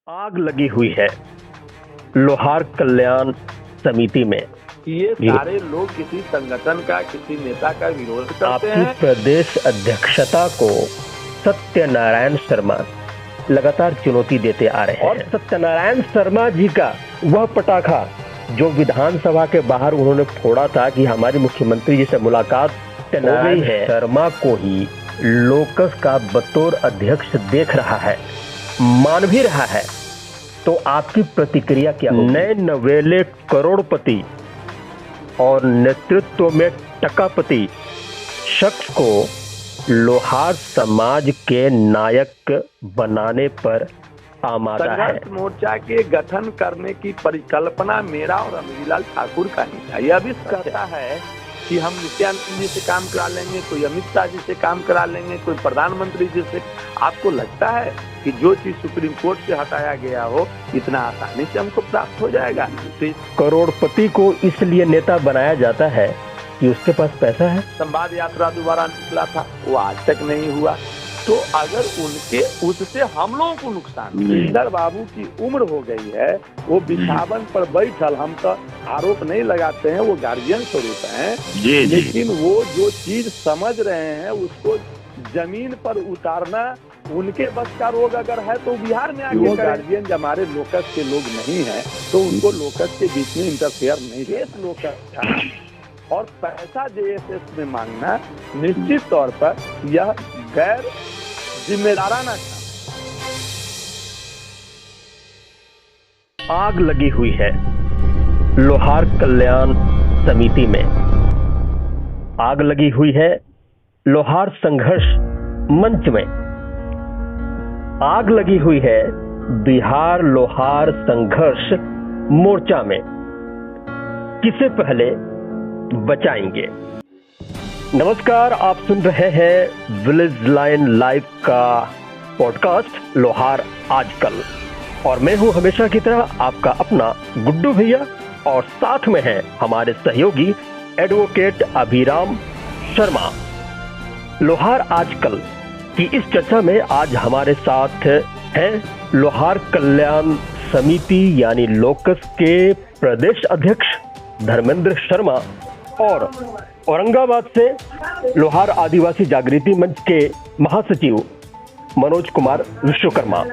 आग लगी हुई है लोहार कल्याण समिति में। ये सारे लोग किसी संगठन का, किसी नेता का विरोध करते आपकी हैं। प्रदेश अध्यक्षता को सत्यनारायण शर्मा लगातार चुनौती देते आ रहे हैं और सत्यनारायण शर्मा जी का वह पटाखा जो विधानसभा के बाहर उन्होंने फोड़ा था कि हमारी मुख्यमंत्री जी से मुलाकात सत्यनारायण शर्मा को ही लोकस का बतौर अध्यक्ष देख रहा है, मान भी रहा है। तो आपकी प्रतिक्रिया क्या होगी? नए नवेले करोड़पति और नेतृत्व में टकापति शख्स को लोहार समाज के नायक बनाने पर आमादा है। संघर्ष मोर्चा के गठन करने की परिकल्पना मेरा और अमरीलाल ठाकुर का नहीं था। यह भी कहता है कि हम नित्यानंद जी से काम करा लेंगे, कोई अमित शाह जी से काम करा लेंगे, कोई प्रधानमंत्री जी से। आपको लगता है कि जो चीज सुप्रीम कोर्ट से हटाया गया हो इतना आसानी से हमको प्राप्त हो जाएगा? तो करोड़पति को इसलिए नेता बनाया जाता है कि उसके पास पैसा है। संवाद यात्रा दोबारा निकला था, वो आज तक नहीं हुआ। तो अगर उनके उससे हम लोगों को नुकसान, इंदर बाबू की उम्र हो गई है, वो बिछावन पर बैठल, हम तो आरोप नहीं लगाते हैं, वो गार्जियन स्वरूप हैं, लेकिन वो जो चीज समझ रहे हैं उसको जमीन पर उतारना उनके बस का रोग अगर है तो बिहार में आगे गार्जियन जब हमारे लोकस के लोग नहीं है तो उनको लोकस के बीच में इंटरफेयर नहीं है। लोकस और पैसा जेएसएस में मांगना निश्चित तौर पर यह गैर जिम्मेदाराना था। आग लगी हुई है लोहार कल्याण समिति में। आग लगी हुई है लोहार संघर्ष मंच में। आग लगी हुई है बिहार लोहार संघर्ष मोर्चा में। किसे पहले बचाएंगे? नमस्कार, आप सुन रहे हैं विलेज लाइन लाइव का पॉडकास्ट लोहार आजकल, और मैं हूं हमेशा की तरह आपका अपना गुड्डू भैया, और साथ में है हमारे सहयोगी एडवोकेट अभिराम शर्मा। लोहार आजकल की इस चर्चा में आज हमारे साथ है लोहार कल्याण समिति यानी लोकस के प्रदेश अध्यक्ष धर्मेंद्र शर्मा और औरंगाबाद से लोहार आदिवासी जागृति मंच के महासचिव मनोज कुमार विश्वकर्मा।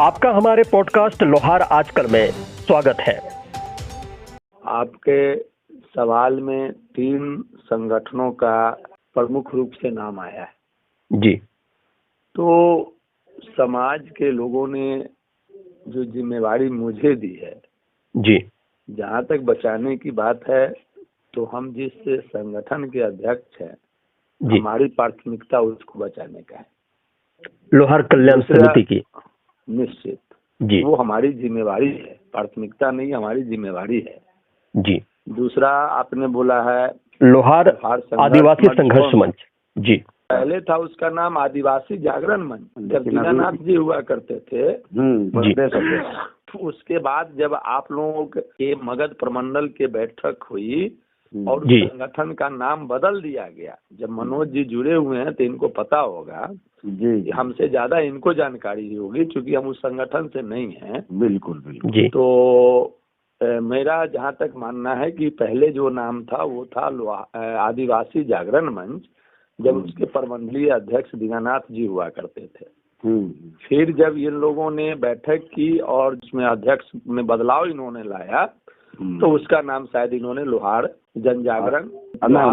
आपका हमारे पॉडकास्ट लोहार आजकल में स्वागत है। आपके सवाल में 3 संगठनों का प्रमुख रूप से नाम आया है जी। तो समाज के लोगों ने जो जिम्मेवारी मुझे दी है जी, जहाँ तक बचाने की बात है, तो हम जिस संगठन के अध्यक्ष हैं हमारी प्राथमिकता उसको बचाने का है, लोहार कल्याण समिति की। निश्चित जी, वो हमारी जिम्मेवारी है, प्राथमिकता नहीं, हमारी जिम्मेवारी है जी। दूसरा आपने बोला है लोहार आदिवासी संघर्ष मंच। जी, पहले था उसका नाम आदिवासी जागरण मंच, जब दीनानाथ जी हुआ करते थे जी। तो उसके बाद जब आप लोगों के मगध प्रमंडल के बैठक हुई और उस संगठन का नाम बदल दिया गया। जब मनोज जी जुड़े हुए हैं तो इनको पता होगा जी, हमसे ज्यादा इनको जानकारी होगी क्योंकि हम उस संगठन से नहीं हैं। बिल्कुल बिल्कुल जी। तो मेरा जहाँ तक मानना है कि पहले जो नाम था वो था आदिवासी जागरण मंच, जब उसके प्रमंडलीय अध्यक्ष दीनानाथ जी हुआ करते थे। फिर जब इन लोगों ने बैठक की और उसमें अध्यक्ष में बदलाव इन्होंने लाया तो उसका नाम शायद इन्होंने लोहार जनजागरण,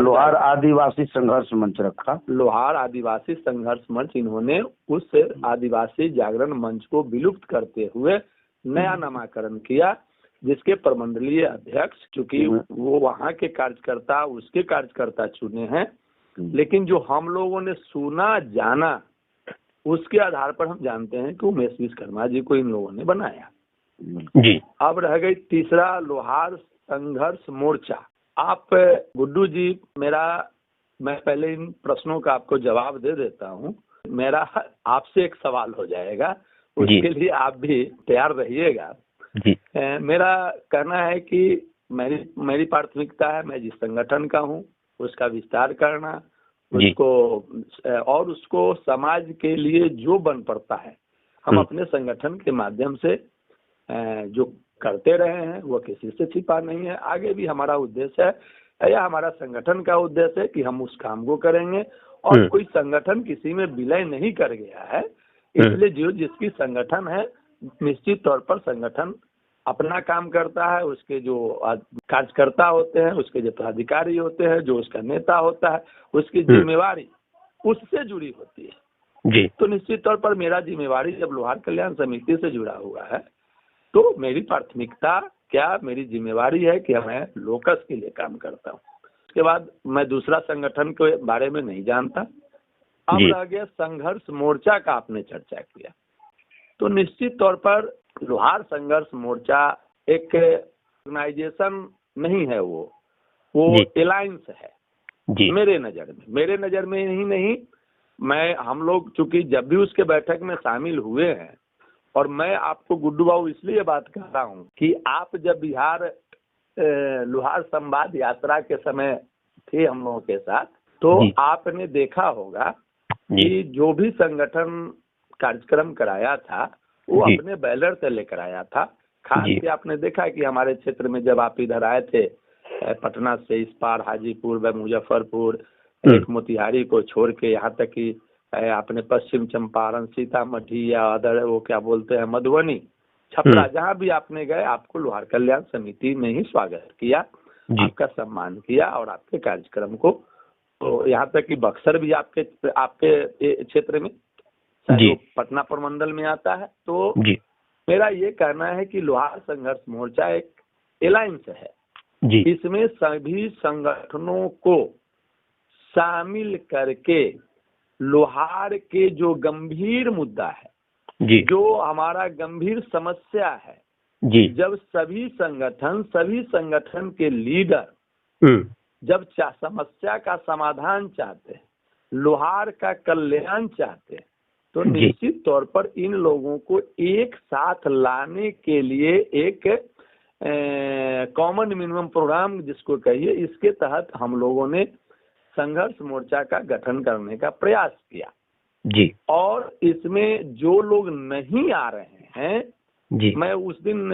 लोहार आदिवासी संघर्ष मंच रखा। लोहार आदिवासी संघर्ष मंच, इन्होंने उस आदिवासी जागरण मंच को विलुप्त करते हुए नया नामकरण किया, जिसके प्रमंडलीय अध्यक्ष चूंकि वो वहाँ के कार्यकर्ता उसके कार्यकर्ता चुने हैं, लेकिन जो हम लोगों ने सुना जाना उसके आधार पर हम जानते हैं कि उमेश विश्वकर्मा जी को इन लोगों ने बनाया जी। अब रह गई तीसरा लोहार संघर्ष मोर्चा। आप गुड्डू जी, मैं पहले इन प्रश्नों का आपको जवाब दे देता हूँ। मेरा आपसे एक सवाल हो जाएगा, उसके लिए आप भी तैयार रहिएगा जी। मेरा कहना है कि मेरी प्राथमिकता है, मैं जिस संगठन का हूँ उसका विस्तार करना, उसको और उसको समाज के लिए जो बन पड़ता है हम अपने संगठन के माध्यम से जो करते रहे हैं वो किसी से छिपा नहीं है। आगे भी हमारा उद्देश्य है या हमारा संगठन का उद्देश्य है कि हम उस काम को करेंगे। और कोई संगठन किसी में विलय नहीं कर गया है, इसलिए जो जिसकी संगठन है निश्चित तौर पर संगठन अपना काम करता है। उसके जो कार्यकर्ता होते हैं, उसके जो पदाधिकारी होते हैं, जो उसका नेता होता है, उसकी जिम्मेवारी उससे जुड़ी होती है जी। तो निश्चित तौर पर मेरा जिम्मेवारी जब लोहार कल्याण समिति से जुड़ा हुआ है तो मेरी प्राथमिकता क्या, मेरी जिम्मेवारी है कि मैं लोकस के लिए काम करता हूँ। उसके बाद मैं दूसरा संगठन के बारे में नहीं जानता। अब रह गया संघर्ष मोर्चा का, आपने चर्चा किया तो निश्चित तौर पर लोहार संघर्ष मोर्चा एक ऑर्गेनाइजेशन नहीं है, वो अलायंस है जी। मेरे नजर में ही नहीं, हम लोग चूंकि जब भी उसके बैठक में शामिल हुए हैं, और मैं आपको गुड्डू बाबू इसलिए बात कर रहा हूँ कि आप जब बिहार लोहार संवाद यात्रा के समय थे हम लोगों के साथ, तो आपने देखा होगा कि जो भी संगठन कार्यक्रम कराया था वो अपने बैनर से लेकर आया था। खास के आपने देखा कि हमारे क्षेत्र में जब आप इधर आए थे, पटना से इस पार हाजीपुर व मुजफ्फरपुर, एक मोतिहारी को छोड़ के यहाँ तक कि आपने पश्चिम चंपारण, सीतामढ़ी या अदर वो क्या बोलते हैं मधुबनी, छपरा, जहाँ भी आपने गए आपको लोहार कल्याण समिति ने ही स्वागत किया, आपका सम्मान किया और आपके कार्यक्रम को, तो यहाँ तक कि बक्सर भी आपके क्षेत्र में पटना प्रमंडल में आता है। तो मेरा ये कहना है कि लोहार संघर्ष मोर्चा एक अलायंस है, इसमें सभी संगठनों को शामिल करके लोहार के जो गंभीर मुद्दा है, जो हमारा गंभीर समस्या है, जब सभी संगठन के लीडर जब समस्या का समाधान चाहते हैं, लोहार का कल्याण चाहते हैं, तो निश्चित तौर पर इन लोगों को एक साथ लाने के लिए एक कॉमन मिनिमम प्रोग्राम जिसको कहिए, इसके तहत हम लोगों ने संघर्ष मोर्चा का गठन करने का प्रयास किया जी। और इसमें जो लोग नहीं आ रहे हैं जी, मैं उस दिन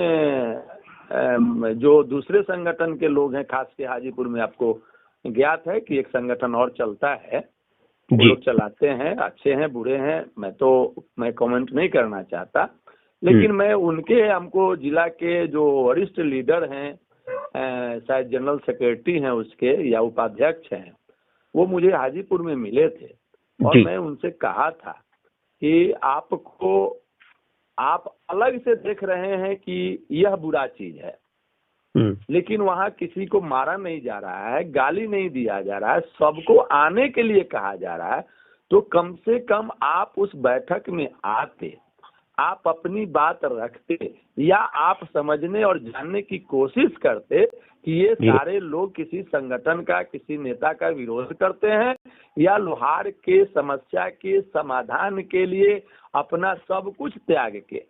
जो दूसरे संगठन के लोग हैं, खास के हाजीपुर में आपको ज्ञात है कि एक संगठन और चलता है, वो लोग चलाते हैं, अच्छे हैं बुरे हैं, मैं कमेंट नहीं करना चाहता, लेकिन मैं उनके, हमको जिला के जो वरिष्ठ लीडर हैं, शायद जनरल सेक्रेटरी हैं उसके या उपाध्यक्ष हैं, वो मुझे हाजीपुर में मिले थे और मैं उनसे कहा था कि आप अलग से देख रहे हैं कि यह बुरा चीज है, लेकिन वहाँ किसी को मारा नहीं जा रहा है, गाली नहीं दिया जा रहा है, सबको आने के लिए कहा जा रहा है। तो कम से कम आप उस बैठक में आते, आप अपनी बात रखते, या आप समझने और जानने की कोशिश करते कि ये सारे लोग किसी संगठन का, किसी नेता का विरोध करते हैं या लोहार के समस्या के समाधान के लिए अपना सब कुछ त्याग के,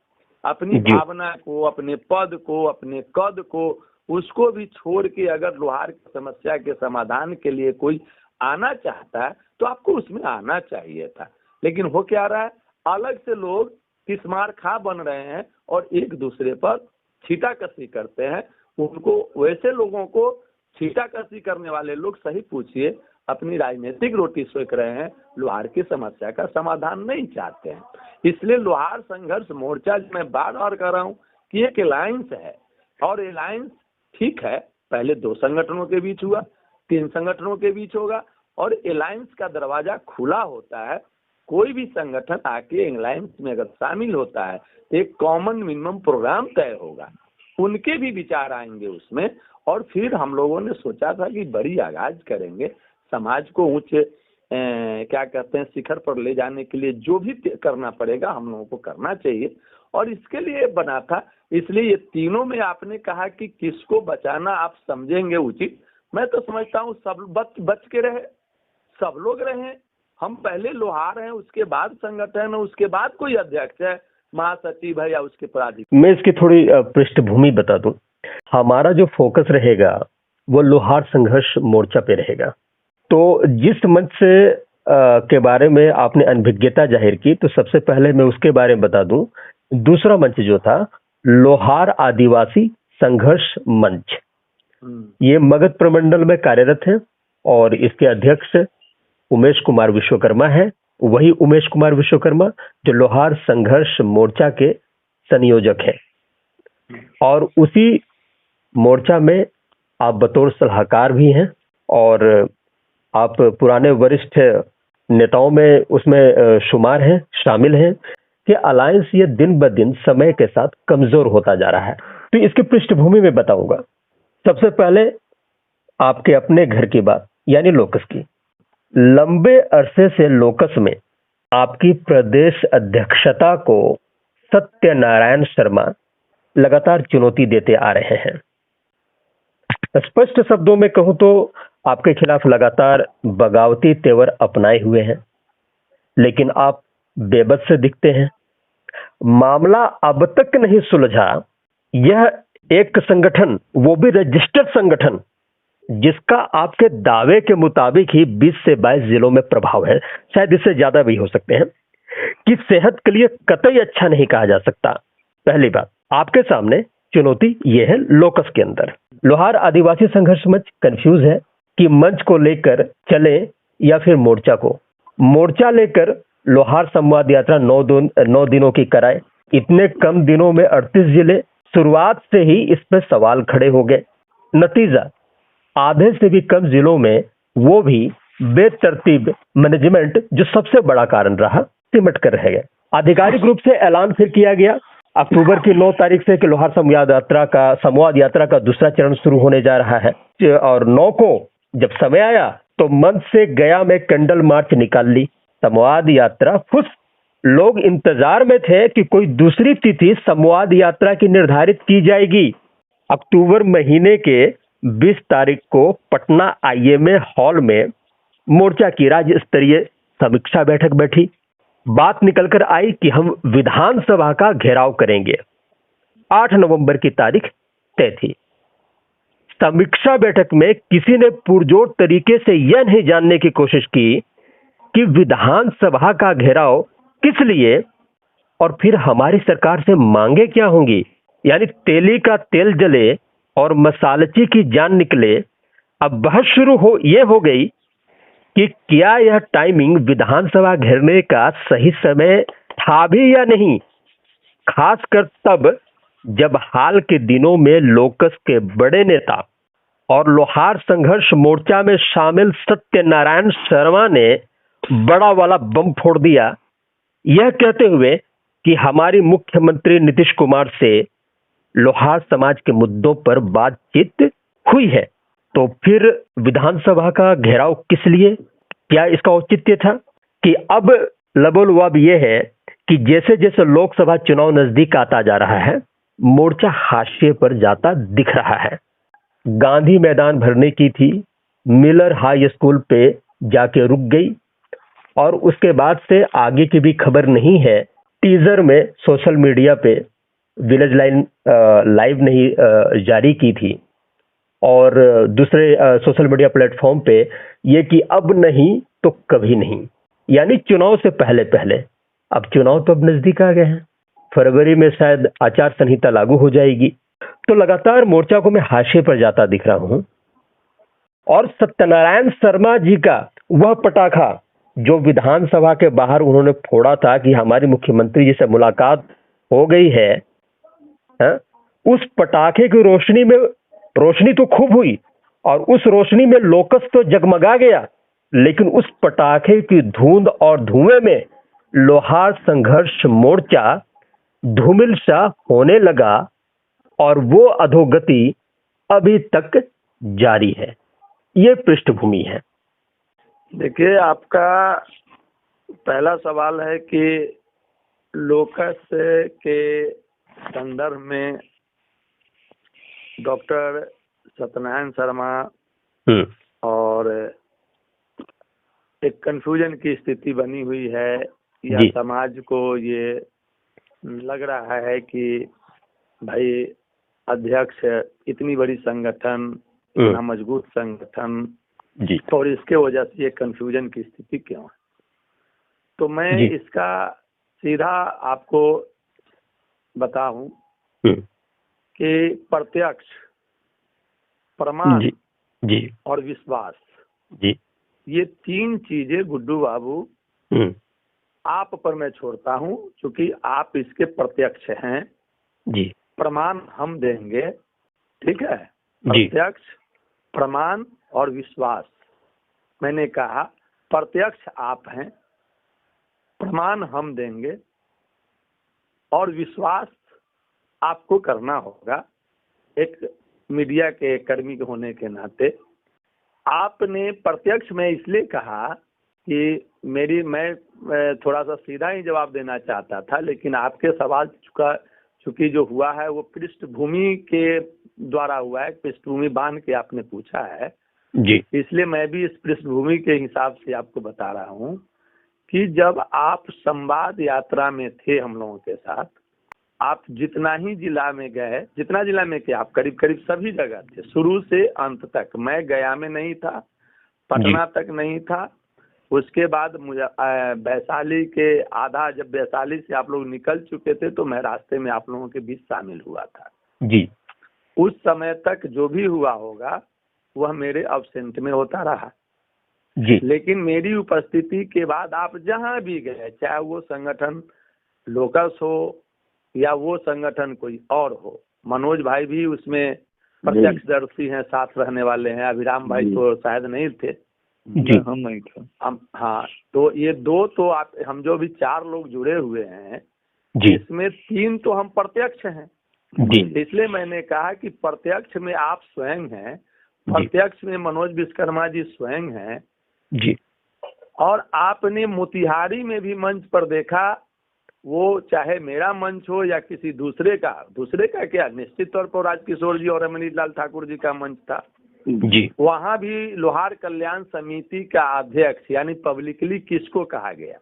अपनी भावना को, अपने पद को, अपने कद को, उसको भी छोड़ के अगर लोहार की समस्या के समाधान के लिए कोई आना चाहता है तो आपको उसमें आना चाहिए था। लेकिन हो क्या रहा है, अलग से लोग किस्मार खा बन रहे हैं और एक दूसरे पर छीटाकशी करते हैं। उनको, वैसे लोगों को छीटाकशी करने वाले लोग, सही पूछिए, अपनी राजनीतिक रोटी सेक रहे हैं, लोहार की समस्या का समाधान नहीं चाहते हैं। इसलिए लोहार संघर्ष मोर्चा, मैं बार बार कर रहा हूँ कि एक अलायंस है, और अलायंस ठीक है, पहले 2 संगठनों के बीच हुआ, 3 संगठनों के बीच होगा, और अलायंस का दरवाजा खुला होता है। कोई भी संगठन आके अलायंस में अगर शामिल होता है तो एक कॉमन मिनिमम प्रोग्राम तय होगा, उनके भी विचार आएंगे उसमें, और फिर हम लोगों ने सोचा था कि बड़ी आगाज करेंगे, समाज को ऊंचे क्या कहते हैं शिखर पर ले जाने के लिए जो भी करना पड़ेगा हम लोगों को करना चाहिए, और इसके लिए बना था। इसलिए ये तीनों में आपने कहा कि किसको बचाना आप समझेंगे उचित, मैं तो समझता हूँ सब बच के रहे, सब लोग रहे। हम पहले लोहार हैं, उसके बाद संगठन है, उसके बाद कोई अध्यक्ष है, महासचिव है या उसके पदाधिकारी। मैं इसकी थोड़ी पृष्ठभूमि बता दूं। हमारा जो फोकस रहेगा वो लोहार संघर्ष मोर्चा पे रहेगा। तो जिस मंच से के बारे में आपने अनभिज्ञता जाहिर की, तो सबसे पहले मैं उसके बारे में बता दूं। दूसरा मंच जो था, लोहार आदिवासी संघर्ष मंच, ये मगध प्रमंडल में कार्यरत है और इसके अध्यक्ष उमेश कुमार विश्वकर्मा है। वही उमेश कुमार विश्वकर्मा जो लोहार संघर्ष मोर्चा के संयोजक है, और उसी मोर्चा में आप बतौर सलाहकार भी हैं और आप पुराने वरिष्ठ नेताओं में उसमें शुमार हैं, शामिल हैं कि अलायंस ये दिन ब दिन समय के साथ कमजोर होता जा रहा है। तो इसकी पृष्ठभूमि में बताऊंगा। सबसे पहले आपके अपने घर की बात, यानी लोकस की। लंबे अरसे से लोकस में आपकी प्रदेश अध्यक्षता को सत्यनारायण शर्मा लगातार चुनौती देते आ रहे हैं। स्पष्ट शब्दों में कहूं तो आपके खिलाफ लगातार बगावती तेवर अपनाए हुए हैं, लेकिन आप बेबस से दिखते हैं। मामला अब तक नहीं सुलझा। यह एक संगठन, वो भी रजिस्टर्ड संगठन, जिसका आपके दावे के मुताबिक ही 20 से 22 जिलों में प्रभाव है, शायद इससे ज्यादा भी हो सकते हैं, कि सेहत के लिए कतई अच्छा नहीं कहा जा सकता। पहली बात, आपके सामने चुनौती यह है लोकस के अंदर। लोहार आदिवासी संघर्ष मंच कंफ्यूज है कि मंच को लेकर चले या फिर मोर्चा को। मोर्चा लेकर लोहार संवाद यात्रा 9 दिनों की कराए। इतने कम दिनों में 38 जिले, शुरुआत से ही इस पर सवाल खड़े हो गए। नतीजा, आधे से भी कम जिलों में वो भी बेतरतीब मैनेजमेंट, जो सबसे बड़ा कारण रहा, सिमट कर रह गए। आधिकारिक रूप से ऐलान फिर किया गया अक्टूबर की 9 तारीख से कि लोहार संवाद यात्रा का दूसरा चरण शुरू होने जा रहा है। और 9 को जब समय आया तो मंच से गया में कैंडल मार्च निकाल ली। संवाद यात्रा फुस। लोग इंतजार में थे कि कोई दूसरी तिथि संवाद यात्रा की निर्धारित की जाएगी। अक्टूबर महीने के 20 तारीख को पटना आईएमए हॉल में मोर्चा की राज्य स्तरीय समीक्षा बैठक बैठी। बात निकलकर आई कि हम विधानसभा का घेराव करेंगे। 8 नवंबर की तारीख तय थी। समीक्षा बैठक में किसी ने पुरजोर तरीके से यह नहीं जानने की कोशिश की कि विधानसभा का घेराव किस लिए और फिर हमारी सरकार से मांगे क्या होंगी। यानी तेली का तेल जले और मसालची की जान निकले। अब बहस शुरू हो गई कि क्या यह टाइमिंग विधानसभा घेरने का सही समय था भी या नहीं, खासकर तब जब हाल के दिनों में लोकस के बड़े नेता और लोहार संघर्ष मोर्चा में शामिल सत्यनारायण शर्मा ने बड़ा वाला बम फोड़ दिया, यह कहते हुए कि हमारी मुख्यमंत्री नीतीश कुमार से लोहार समाज के मुद्दों पर बातचीत हुई है। तो फिर विधानसभा का घेराव किस लिए? क्या इसका औचित्य था कि अब लबोलबाब यह है कि जैसे जैसे लोकसभा चुनाव नजदीक आता जा रहा है, मोर्चा हाशिए पर जाता दिख रहा है। गांधी मैदान भरने की थी, मिलर हाई स्कूल पे जाके रुक गई और उसके बाद से आगे की भी खबर नहीं है। टीजर में सोशल मीडिया पे विलेज लाइन लाइव नहीं जारी की थी और दूसरे सोशल मीडिया प्लेटफॉर्म पे ये कि अब नहीं तो कभी नहीं, यानी चुनाव से पहले पहले। अब चुनाव तो अब नजदीक आ गए हैं, फरवरी में शायद आचार संहिता लागू हो जाएगी। तो लगातार मोर्चा को मैं हाशिए पर जाता दिख रहा हूं और सत्यनारायण शर्मा जी का वह पटाखा जो विधानसभा के बाहर उन्होंने फोड़ा था कि हमारी मुख्यमंत्री जी से मुलाकात हो गई है, उस पटाखे की रोशनी तो खूब हुई और उस रोशनी में लोकस तो जगमगा गया, लेकिन उस पटाखे की धुंध और धुएं में लोहार संघर्ष मोर्चा धूमिल सा होने लगा और वो अधोगति अभी तक जारी है। ये पृष्ठभूमि है। देखिए, आपका पहला सवाल है कि लोकस के संदर्भ में डॉक्टर सत्यनारायण शर्मा और एक कंफ्यूजन की स्थिति बनी हुई है या समाज को ये लग रहा है कि भाई अध्यक्ष इतनी बड़ी संगठन, इतना मजबूत संगठन, और इसके वजह से ये कंफ्यूजन की स्थिति क्यों है। तो मैं जी। इसका सीधा आपको बताऊं कि प्रत्यक्ष, प्रमाण जी जी और विश्वास, जी ये 3 चीजें गुड्डू बाबू आप पर मैं छोड़ता हूं, क्योंकि आप इसके प्रत्यक्ष हैं। जी प्रमाण हम देंगे, ठीक है। जी प्रत्यक्ष, प्रमाण और विश्वास। मैंने कहा प्रत्यक्ष आप हैं, प्रमाण हम देंगे और विश्वास आपको करना होगा। एक मीडिया के कर्मी होने के नाते आपने प्रत्यक्ष में इसलिए कहा कि मैं थोड़ा सा सीधा ही जवाब देना चाहता था, लेकिन आपके सवाल चूंकि जो हुआ है वो पृष्ठभूमि के द्वारा हुआ है, पृष्ठभूमि बांध के आपने पूछा है जी इसलिए मैं भी इस पृष्ठभूमि के हिसाब से आपको बता रहा हूँ कि जब आप संवाद यात्रा में थे हम लोगों के साथ, आप जितना ही जिला में गए, जितना जिला में के आप करीब करीब सभी जगह थे, शुरू से अंत तक। मैं गया में नहीं था, पटना तक नहीं था, उसके बाद मुझे वैशाली के आधा, जब वैशाली से आप लोग निकल चुके थे तो मैं रास्ते में आप लोगों के बीच शामिल हुआ था जी। उस समय तक जो भी हुआ होगा वह मेरे अब्सेंट में होता रहा जी। लेकिन मेरी उपस्थिति के बाद आप जहां भी गए, चाहे वो संगठन लोकस हो या वो संगठन कोई और हो, मनोज भाई भी उसमें प्रत्यक्षदर्शी हैं, साथ रहने वाले हैं, अभिराम भाई तो शायद नहीं थे जी। हम नहीं थे हम। हाँ, तो ये 2 तो आप, हम जो भी 4 लोग जुड़े हुए हैं जी। इसमें 3 तो हम प्रत्यक्ष हैं जी। इसलिए मैंने कहा कि प्रत्यक्ष में आप स्वयं हैं, प्रत्यक्ष में मनोज विश्वकर्मा जी स्वयं हैं जी। और आपने मोतिहारी में भी मंच पर देखा, वो चाहे मेरा मंच हो या किसी दूसरे का क्या, निश्चित तौर पर राजकिशोर जी और रमणीक लाल ठाकुर जी का मंच था जी। वहां भी लोहार कल्याण समिति का अध्यक्ष यानी पब्लिकली किसको कहा गया।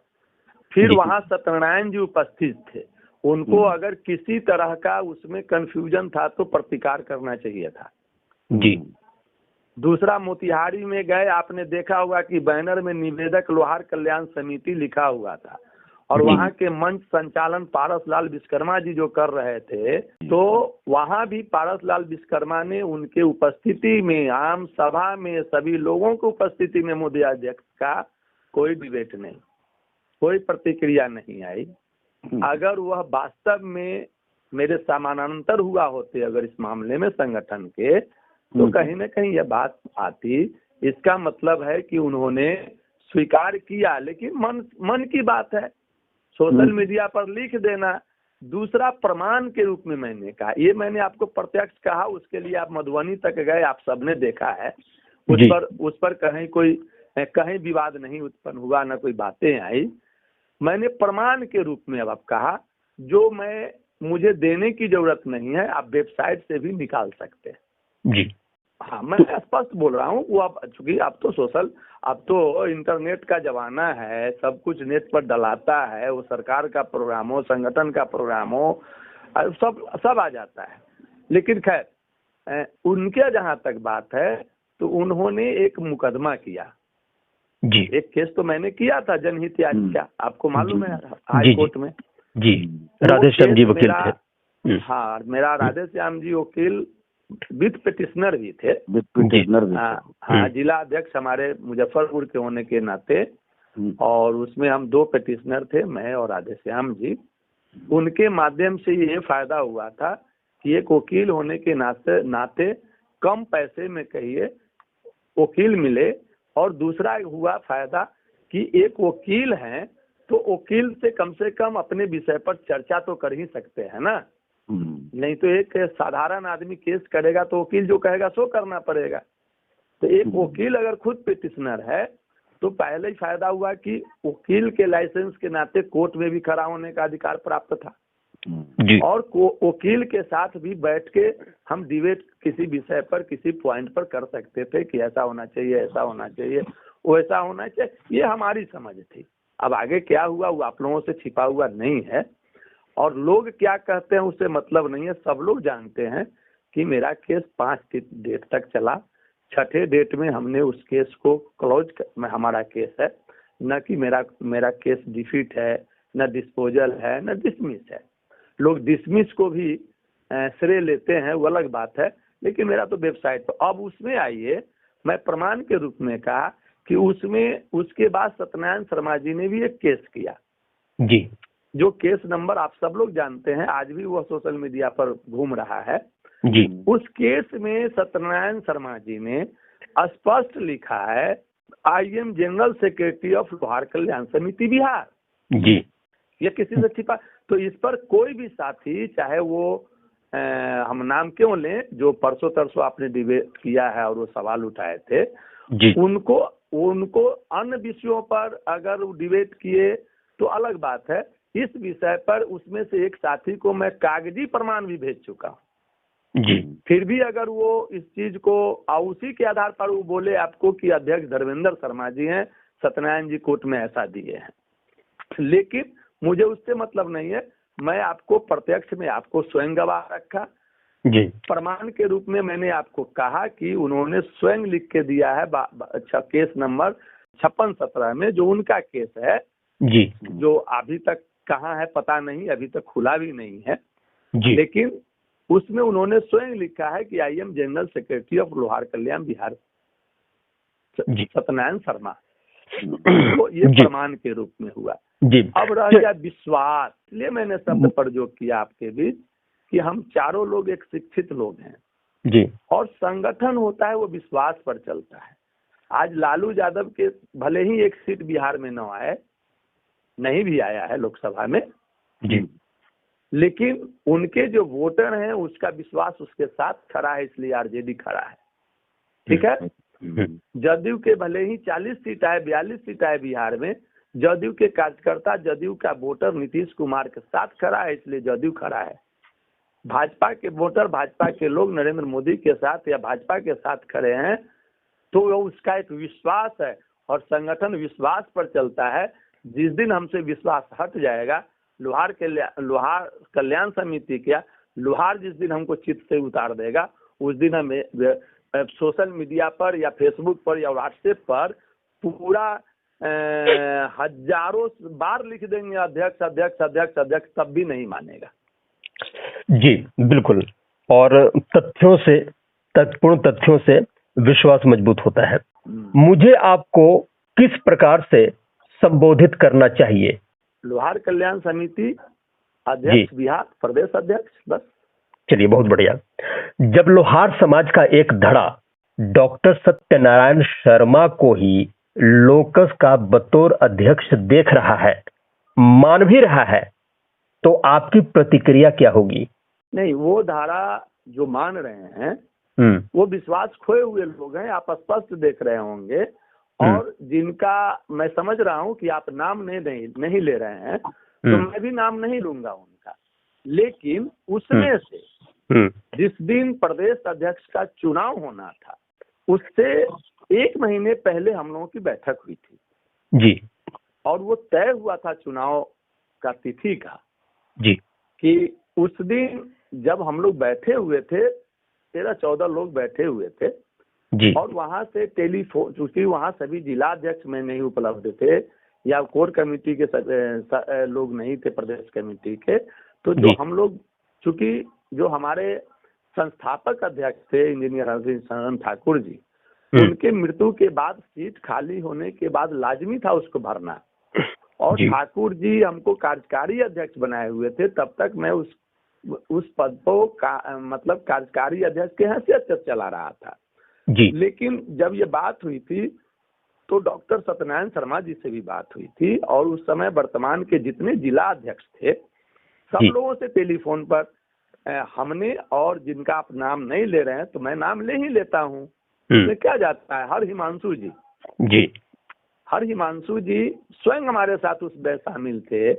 फिर वहां सत्यनारायण जी उपस्थित थे, उनको अगर किसी तरह का उसमें कंफ्यूजन था तो प्रतिकार करना चाहिए था जी। दूसरा, मोतिहारी में गए, आपने देखा होगा कि बैनर में निवेदक लोहार कल्याण समिति लिखा हुआ था और वहां के मंच संचालन पारस लाल विश्वकर्मा जी जो कर रहे थे, तो वहां भी पारस लाल विश्वकर्मा ने उनके उपस्थिति में, आम सभा में सभी लोगों की उपस्थिति में मोदी अध्यक्ष का कोई डिबेट नहीं, कोई प्रतिक्रिया नहीं आई। अगर वह वास्तव में मेरे समानांतर हुआ होते अगर इस मामले में संगठन के, तो कहीं न कहीं यह बात आती। इसका मतलब है कि उन्होंने स्वीकार किया, लेकिन मन की बात है, सोशल मीडिया पर लिख देना। दूसरा, प्रमाण के रूप में मैंने कहा, ये मैंने आपको प्रत्यक्ष कहा, उसके लिए आप मधुबनी तक गए, आप सबने देखा है, उस पर कहीं विवाद नहीं उत्पन्न हुआ, न कोई बातें आई। मैंने प्रमाण के रूप में अब कहा, जो मुझे देने की जरूरत नहीं है, आप वेबसाइट से भी निकाल सकते हैं जी। हाँ, मैं स्पष्ट बोल रहा हूँ। वो अब चूंकि अब तो इंटरनेट का जमाना है, सब कुछ नेट पर डलाता है, वो सरकार का प्रोग्राम हो, संगठन का प्रोग्राम हो, सब आ जाता है। लेकिन खैर, उनके जहाँ तक बात है तो उन्होंने एक मुकदमा किया जी। एक केस तो मैंने किया था जनहित याचिका, आपको मालूम है, हाई कोर्ट में जी। राधेश्याम जी वकील थे। हाँ, मेरा राधेश्याम जी वकील विद पिटिशनर भी थे, हाँ, जिला अध्यक्ष हमारे मुजफ्फरपुर के होने के नाते, और उसमें हम 2 पिटिशनर थे, मैं और राधेश्याम जी। उनके माध्यम से ये फायदा हुआ था कि एक वकील होने के नाते कम पैसे में कहिए वकील मिले, और दूसरा हुआ फायदा कि एक वकील हैं तो वकील से कम अपने विषय पर चर्चा तो कर ही सकते हैं ना, नहीं तो एक साधारण आदमी केस करेगा तो वकील जो कहेगा सो करना पड़ेगा। तो एक वकील अगर खुद पिटिशनर है तो पहले ही फायदा हुआ कि वकील के लाइसेंस के नाते कोर्ट में भी खड़ा होने का अधिकार प्राप्त था जी। और वकील के साथ भी बैठ के हम डिबेट किसी विषय पर, किसी पॉइंट पर कर सकते थे कि ऐसा होना चाहिए, ऐसा होना चाहिए, वैसा होना चाहिए। ये हमारी समझ थी। अब आगे क्या हुआ वो आप लोगों से छिपा हुआ नहीं है, और लोग क्या कहते हैं उससे मतलब नहीं है। सब लोग जानते हैं कि मेरा केस 5 डेट तक चला, 6ठे डेट में हमने उस केस को क्लोज, हमारा केस है, न कि मेरा केस डिफीट है, न डिस्पोजल है, न डिसमिस है। लोग डिसमिस को भी श्रेय लेते हैं, वो अलग बात है, लेकिन मेरा तो वेबसाइट पर। अब उसमें आइए, मैं प्रमाण के रूप में कहा कि उसमें उसके बाद सत्यनारायण शर्मा जी ने भी एक केस किया जी, जो केस नंबर आप सब लोग जानते हैं, आज भी वह सोशल मीडिया पर घूम रहा है जी, उस केस में सत्यनारायण शर्मा जी ने स्पष्ट लिखा है, I am general secretary of लोहार कल्याण समिति बिहार। जी, ये किसी से छिपा? तो इस पर कोई भी साथी, चाहे वो हम नाम क्यों लें, जो परसों तरसों आपने डिबेट किया है और वो सवाल उठाए थे, जी, उनको अन्य विषयों पर अगर वो डिबेट किए तो अलग बात है। इस विषय पर उसमें से एक साथी को मैं कागजी प्रमाण भी भेज चुका हूं। जी, फिर भी अगर वो इस चीज को उसी के आधार पर वो बोले आपको कि अध्यक्ष धर्मेंद्र शर्मा जी हैं, सत्यनारायण जी कोर्ट में ऐसा दिए हैं, लेकिन मुझे उससे मतलब नहीं है। मैं आपको प्रत्यक्ष में आपको स्वयं गवाह रखा, जी, प्रमाण के रूप में मैंने आपको कहा कि उन्होंने स्वयं लिख के दिया है केस नंबर 5617 में, जो उनका केस है, जी, जो अभी तक कहाँ है पता नहीं, अभी तक खुला भी नहीं है, जी, लेकिन उसमें उन्होंने स्वयं लिखा है कि I am general secretary of लोहार कल्याण बिहार जी, सत्यनारायण शर्मा। तो ये जी, प्रमाण के रूप में हुआ। जी, अब रह गया विश्वास, इसलिए मैंने शब्द प्रयोग किया आपके बीच कि हम चारों लोग एक शिक्षित लोग हैं जी, और संगठन होता है वो विश्वास पर चलता है। आज लालू यादव के भले ही एक सीट बिहार में न आए, नहीं भी आया है लोकसभा में, जी, लेकिन उनके जो वोटर हैं उसका विश्वास उसके साथ खड़ा है, इसलिए आरजेडी खड़ा है। ठीक है। जदयू के भले ही 40 सीट आए, 42 सीट आए बिहार में, जदयू के कार्यकर्ता, जदयू का वोटर नीतीश कुमार के साथ खड़ा है, इसलिए जदयू खड़ा है। भाजपा के वोटर, भाजपा के लोग नरेंद्र मोदी के साथ या भाजपा के साथ खड़े हैं, तो उसका एक विश्वास है और संगठन विश्वास पर चलता है। जिस दिन हमसे विश्वास हट जाएगा, लोहार कल्याण समिति क्या, लोहार जिस दिन हमको चित से उतार देगा, उस दिन हमें सोशल मीडिया पर या फेसबुक पर या व्हाट्सएप पर पूरा हजारों बार लिख देंगे अध्यक्ष अध्यक्ष अध्यक्ष अध्यक्ष, तब भी नहीं मानेगा। जी, बिल्कुल। और तथ्यपूर्ण तथ्यों से विश्वास मजबूत होता है। मुझे आपको किस प्रकार से संबोधित करना चाहिए? लोहार कल्याण समिति अध्यक्ष बिहार, प्रदेश अध्यक्ष, बस। चलिए, बहुत बढ़िया। जब लोहार समाज का एक धड़ा डॉक्टर सत्यनारायण शर्मा को ही लोकस का बतौर अध्यक्ष देख रहा है, मान भी रहा है, तो आपकी प्रतिक्रिया क्या होगी? नहीं, वो धारा जो मान रहे हैं वो विश्वास खोए हुए लोग हैं, आप स्पष्ट देख रहे होंगे। और जिनका मैं समझ रहा हूं कि आप नाम नहीं ले रहे हैं, तो मैं भी नाम नहीं लूंगा उनका, लेकिन उसमें से जिस दिन प्रदेश अध्यक्ष का चुनाव होना था, उससे 1 महीने पहले हम लोगों की बैठक हुई थी जी, और वो तय हुआ था चुनाव का तिथि का जी, कि उस दिन जब हम लोग बैठे हुए थे, 13-14 लोग बैठे हुए थे जी, और वहां से टेलीफोन, चूंकि वहां सभी जिला अध्यक्ष में नहीं उपलब्ध थे या कोर कमेटी के लोग नहीं थे, प्रदेश कमेटी के, तो जो हम लोग, चूंकि जो हमारे संस्थापक अध्यक्ष थे इंजीनियर हरसिंह ठाकुर जी, उनके मृत्यु के बाद सीट खाली होने के बाद लाजमी था उसको भरना, और ठाकुर जी हमको कार्यकारी अध्यक्ष बनाए हुए थे। तब तक मैं उस पद को मतलब कार्यकारी अध्यक्ष के हैसियत से चला रहा था जी। लेकिन जब ये बात हुई थी तो डॉक्टर सत्यनारायण शर्मा जी से भी बात हुई थी और उस समय वर्तमान के जितने जिला अध्यक्ष थे सब लोगों से टेलीफोन पर हमने, और जिनका आप नाम नहीं ले रहे हैं तो मैं नाम ले ही लेता हूँ, उसमें क्या जाता है, हर हिमांशु जी स्वयं हमारे साथ उस में शामिल थे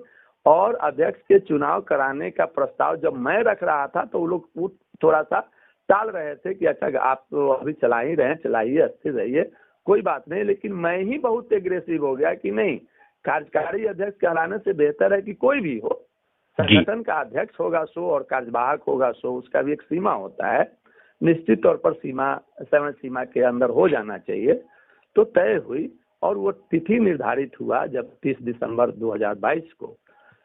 और अध्यक्ष के चुनाव कराने का प्रस्ताव जब मैं रख रहा था तो वो लोग थोड़ा सा टाल रहे थे कि अच्छा आप तो अभी चला ही रहे हैं, चलाइए, अच्छे रहिए, कोई बात नहीं। लेकिन मैं ही बहुत एग्रेसिव हो गया कि नहीं, कार्यकारी अध्यक्ष कहलाने से बेहतर है कि कोई भी हो, संगठन का अध्यक्ष होगा सो और कार्यवाहक होगा सो, उसका भी एक सीमा होता है, निश्चित तौर पर समय सीमा के अंदर हो जाना चाहिए। तो तय हुई और वो तिथि निर्धारित हुआ जब 30 दिसंबर 2022 को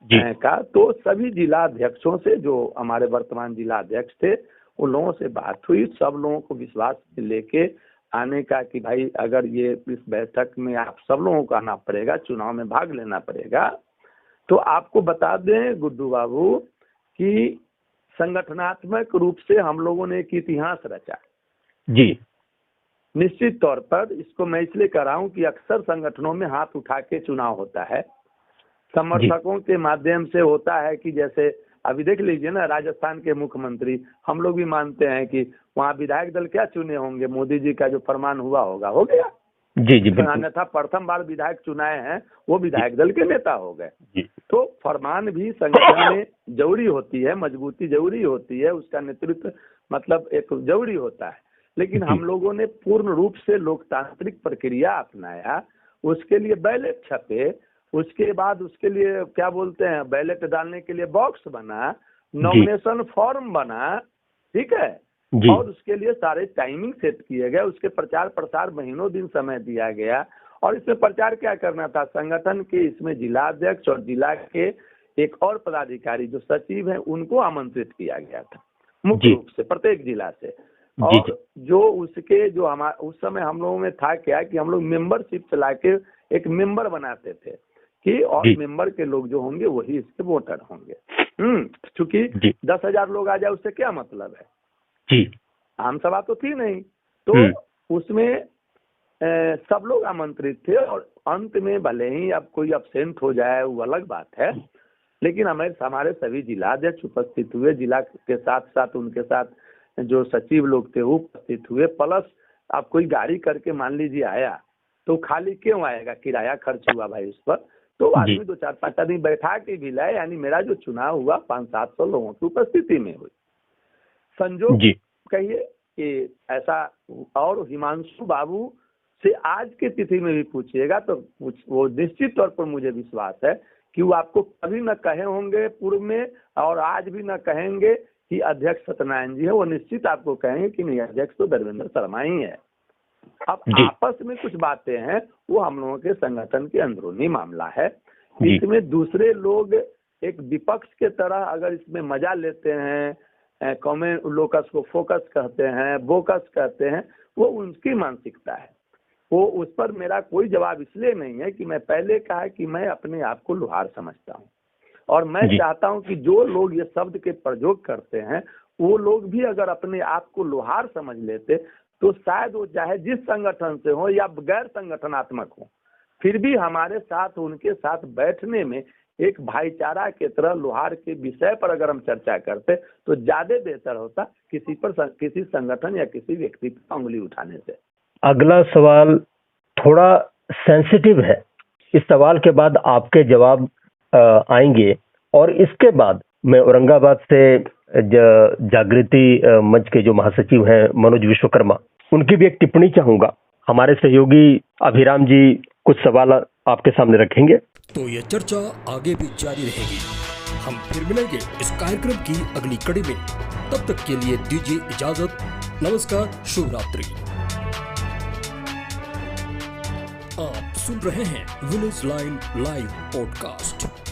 जी। का, तो सभी जिला अध्यक्षों से, जो हमारे वर्तमान जिला अध्यक्ष थे, उन लोगों से बात हुई, सब लोगों को विश्वास में लेके आने का कि भाई अगर ये इस बैठक में आप सब लोगों को आना पड़ेगा, चुनाव में भाग लेना पड़ेगा। तो आपको बता दें गुड्डू बाबू कि संगठनात्मक रूप से हम लोगों ने एक इतिहास रचा जी। निश्चित तौर पर। इसको मैं इसलिए कर रहा हूँ कि अक्सर संगठनों में हाथ उठा के चुनाव होता है, समर्थकों के माध्यम से होता है। कि जैसे अभी देख लीजिए ना, राजस्थान के मुख्यमंत्री, हम लोग भी मानते हैं कि वहाँ विधायक दल क्या चुने होंगे, मोदी जी का जो फरमान हुआ होगा, हो गया। जी जी बिल्कुल। अन्यथा प्रथम बार विधायक चुनाए हैं वो विधायक दल के नेता हो गए। तो फरमान भी संगठन में जरूरी होती है, मजबूती जरूरी होती है, उसका नेतृत्व मतलब एक जरूरी होता है। लेकिन हम लोगों ने पूर्ण रूप से लोकतांत्रिक प्रक्रिया अपनाया, उसके लिए बैलेट छपे, उसके बाद उसके लिए क्या बोलते हैं, बैलेट डालने के लिए बॉक्स बना, नॉमिनेशन फॉर्म बना, ठीक है, और उसके लिए सारे टाइमिंग सेट किए गए, उसके प्रचार प्रसार महीनों दिन समय दिया गया। और इसमें प्रचार क्या करना था, संगठन के इसमें जिला अध्यक्ष और जिला के एक और पदाधिकारी जो सचिव हैं उनको आमंत्रित किया गया था मुख्य रूप से प्रत्येक जिला से। और जो उसके जो हमारे उस समय हम लोगों में था क्या कि हम लोग मेंबरशिप चला के एक मेंबर बनाते थे कि और मेंबर के लोग जो होंगे वही इसके वोटर होंगे। क्योंकि 10,000 लोग आ जाए उससे क्या मतलब है जी, आम सभा तो थी नहीं। तो उसमें सब लोग आमंत्रित थे और अंत में भले ही अब कोई अब्सेंट हो जाए वो अलग बात है, लेकिन हमारे सभी जिला अध्यक्ष उपस्थित हुए, जिला के साथ साथ उनके साथ जो सचिव लोग थे वो उपस्थित हुए। प्लस आप कोई गाड़ी करके मान लीजिए आया तो खाली क्यों आएगा, किराया खर्च हुआ भाई उस पर, तो आदमी 2-4-5 आदमी बैठा के भी लाए। यानी मेरा जो चुनाव हुआ 500-700 लोगों की उपस्थिति में हुई। संजोग कहिए कि ऐसा। और हिमांशु बाबू से आज की तिथि में भी पूछिएगा तो वो निश्चित तौर पर मुझे विश्वास है कि वो आपको कभी न कहे होंगे पूर्व में और आज भी न कहेंगे कि अध्यक्ष सत्यनारायण जी है। वो निश्चित आपको कहेंगे कि नहीं, अध्यक्ष तो धर्मेंद्र शर्मा ही है। अब आपस में कुछ बातें हैं वो हम लोगों के संगठन के अंदरूनी मामला है। इसमें दूसरे लोग एक विपक्ष के तरह अगर इसमें मजा लेते हैं, कमेंट लोकस को फोकस कहते हैं, बोकस कहते हैं, वो उनकी मानसिकता है। वो उस पर मेरा कोई जवाब इसलिए नहीं है कि मैं पहले कहा कि मैं अपने आप को लोहार समझता हूँ और मैं चाहता हूँ कि जो लोग ये शब्द के प्रयोग करते हैं वो लोग भी अगर अपने आप को लोहार समझ लेते तो शायद वो चाहे जिस संगठन से हो या गैर संगठनात्मक हो, फिर भी हमारे साथ उनके साथ बैठने में एक भाईचारा के तरह लोहार के विषय पर अगर हम चर्चा करते तो ज्यादा बेहतर होता किसी संगठन या किसी व्यक्ति पर उंगली उठाने से। अगला सवाल थोड़ा सेंसिटिव है, इस सवाल के बाद आपके जवाब आएंगे और इसके बाद मैं औरंगाबाद से जागृति मंच के जो महासचिव हैं मनोज विश्वकर्मा, उनकी भी एक टिप्पणी चाहूंगा। हमारे सहयोगी अभिराम जी कुछ सवाल आपके सामने रखेंगे। तो ये चर्चा आगे भी जारी रहेगी। हम फिर मिलेंगे इस कार्यक्रम की अगली कड़ी में। तब तक के लिए दीजिए इजाजत। नमस्कार, शुभ रात्रि। आप सुन रहे हैं विलेज लाइन लाइव पॉडकास्ट।